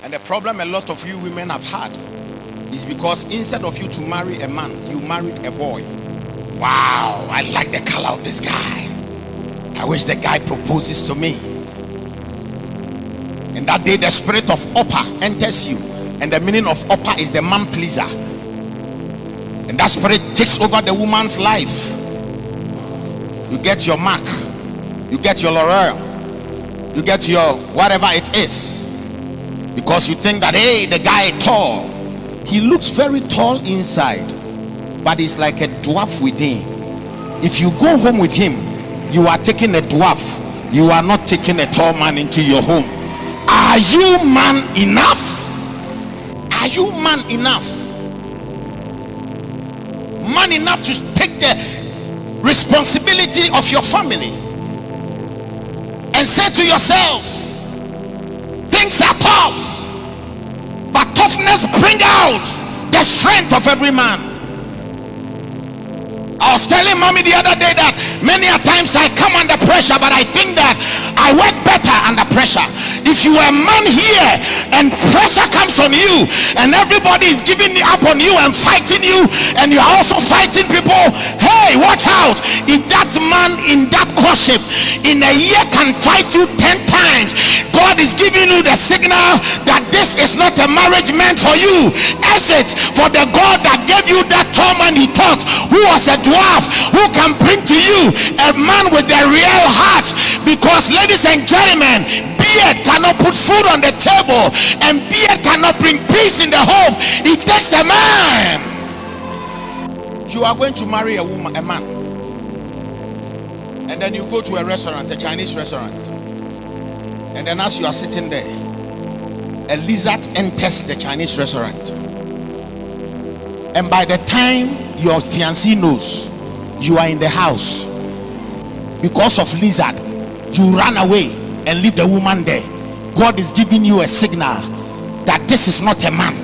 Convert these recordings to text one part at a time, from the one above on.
And the problem a lot of you women have had is because instead of you to marry a man, you married a boy. Wow, I like the color of this guy. I wish the guy proposes to me. And that day the spirit of upper enters you. And the meaning of upper is the man pleaser. And that spirit takes over the woman's life. You get your Mac, you get your L'Oreal, you get your whatever it is, because you think that, hey, the guy is tall. He looks very tall inside, but he's like a dwarf within. If you go home with him, you are taking a dwarf. You are not taking a tall man into your home. Are you man enough? Are you man enough? Man enough to take the responsibility of your family and say to yourself, things are tough, but toughness brings out the strength of every man. I was telling mommy the other day that many a times I come under pressure, but I think that I work better under pressure. If you are a man here and pressure comes on you and everybody is giving up on you and fighting you, and you are also fighting people, hey, watch out. If that man in that courtship in a year can fight you 10 times, God is giving you the signal that this is not a marriage meant for you. Exit for the God that gave you that tall man he taught, who was a dwarf, who can bring to you a man with a real heart. Because ladies and gentlemen, beard cannot put food on the table, and beard cannot bring peace in the home. It takes a man. You are going to marry a woman, a man, and then you go to a restaurant, a Chinese restaurant, and then as you are sitting there, a lizard enters the Chinese restaurant, and by the time your fiancé knows you are in the house, because of lizard, you run away and leave the woman there. God is giving you a signal that this is not a man.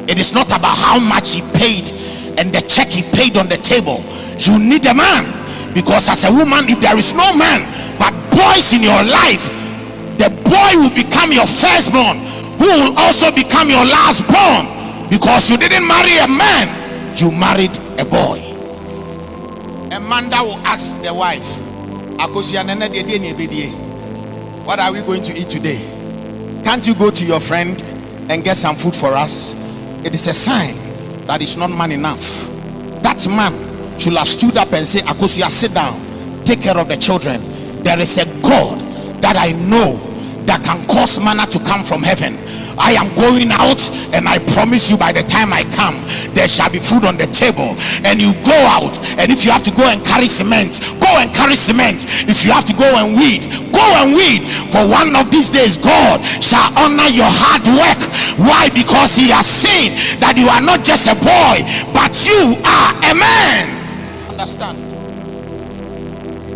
It is not about how much he paid and the check he paid on the table. You need a man, because as a woman, if there is no man but boys in your life, the boy will become your firstborn, who will also become your lastborn, because you didn't marry a man, you married a boy. A man that will ask the wife, what are we going to eat today? Can't you go to your friend and get some food for us? It is a sign that is not man enough. That man should have stood up and say, Akosia, sit down, take care of the children. There is a God that I know that can cause manna to come from heaven. I am going out, and I promise you by the time I come, there shall be food on the table. And you go out, and if you have to go and carry cement, go and carry cement. If you have to go and weed, go and weed. For one of these days, God shall honor your hard work. Why? Because he has seen that you are not just a boy, but you are a man. Understand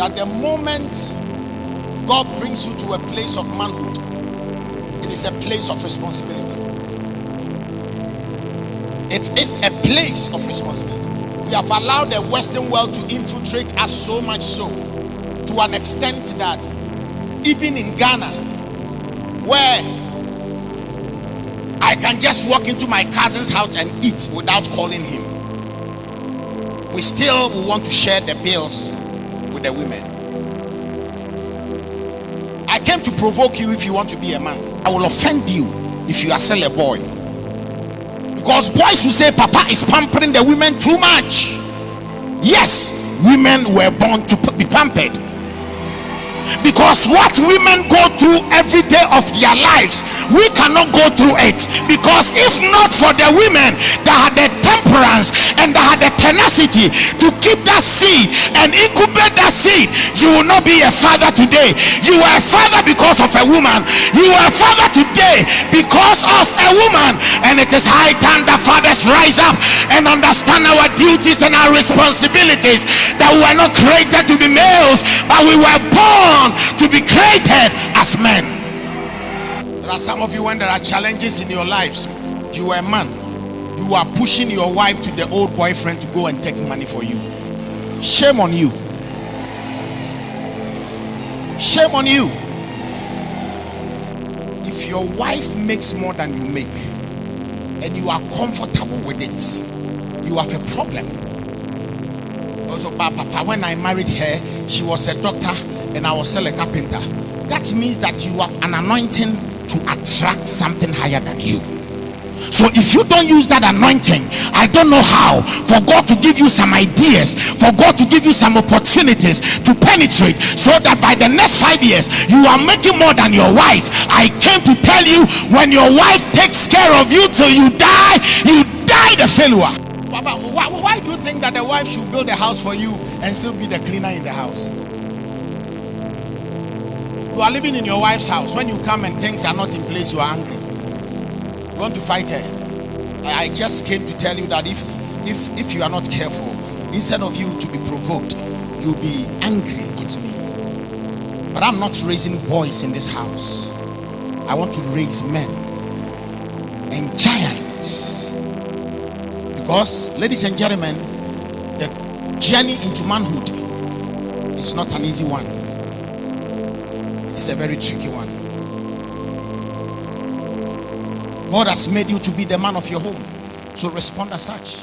that the moment God brings you to a place of manhood, it is a place of responsibility. It is a place of responsibility. We have allowed the Western world to infiltrate us so much so, to an extent that even in Ghana, where I can just walk into my cousin's house and eat without calling him, we still want to share the bills with the women. I came to provoke you. If you want to be a man, I will offend you if you are still a boy, because boys who say Papa is pampering the women too much. Yes, women were born to be pampered, because what women go through every day of their lives, we cannot go through it. Because if not for the women that had the temperance and that had the tenacity to keep that seed and incubate that seed, you will not be a father today. You are a father because of a woman. You are a father today because of a woman. And it is high time that fathers rise up and understand our duties and our responsibilities, that we were not created to be males, but we were born to be created as men. There are some of you, when there are challenges in your lives, you are a man, you are pushing your wife to the old boyfriend to go and take money for you. Shame on you. Shame on you. If your wife makes more than you make and you are comfortable with it, you have a problem. Also, Papa, when I married her, she was a doctor and I was still a carpenter. That means that you have an anointing to attract something higher than you. So if you don't use that anointing, I don't know how for God to give you some ideas, for God to give you some opportunities to penetrate, so that by the next 5 years you are making more than your wife. I came to tell you, when your wife takes care of you till you die the failure. Why do you think that the wife should build a house for you and still be the cleaner in the house? You are living in your wife's house. When you come and things are not in place, you are angry. You want to fight her. I just came to tell you that if you are not careful, instead of you to be provoked, you'll be angry at me. But I'm not raising boys in this house. I want to raise men and giants. Because, ladies and gentlemen, the journey into manhood is not an easy one. It's a very tricky one. God has made you to be the man of your home, so respond as such.